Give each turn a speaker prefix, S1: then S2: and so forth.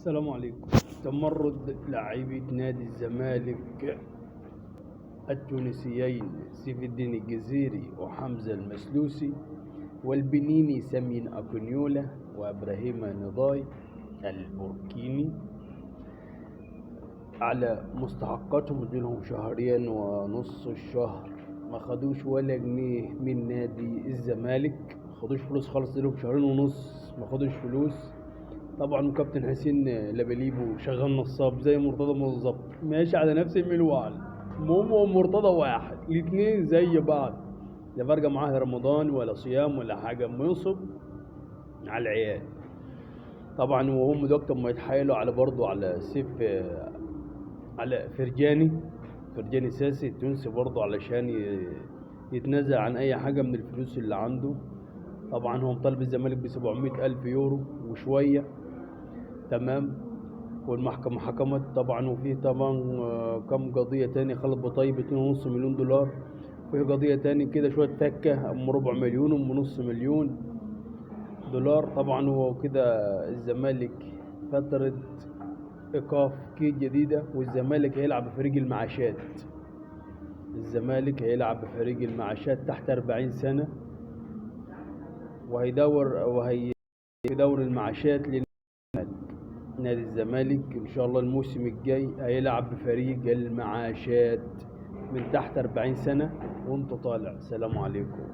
S1: السلام عليكم. تمرد لاعبي نادي الزمالك التونسيين سيف الدين الجزيري وحمزة المسلوسي والبنيني سمين أكونيولا وإبراهيم نضاي البوركيني على مستحقاتهم. اديلهم شهرين ونص الشهر ما خدوش ولا جنيه من نادي الزمالك، ما خدوش فلوس خالص. اديلهم شهرين ونص ما خدوش فلوس. طبعا كابتن حسين لبليبو شغال نصاب زي مرتضى بالظبط، ماشي على نفس المنوال. المهم هو مرتضى واحد، الاتنين زي بعض، لا فارقه معاه رمضان ولا صيام ولا حاجه، اما ينصب على العيال. طبعا وهم دلوقتي اما يتحايلوا على برضه على سيف، على فرجاني ساسي التونسي برضه علشان يتنازل عن اي حاجه من الفلوس اللي عنده. طبعا هو مطالب الزمالك ب 700,000 يورو وشويه، تمام. والمحكمة حكمت طبعا، وفيه طبعا كم قضية تاني. خالد بطيب 2.5 مليون دولار، وفيه قضية تاني كده شوية فكة، أم 4 مليون أم نص مليون دولار. طبعا هو كده الزمالك فترة إيقاف كيد جديدة، والزمالك هيلعب بفريق المعاشات. الزمالك هيلعب بفريق المعاشات تحت 40 سنة، وهيدور المعاشات نادي الزمالك ان شاء الله. الموسم الجاي هيلعب بفريق المعاشات من تحت 40 سنة وانت طالع. سلام عليكم.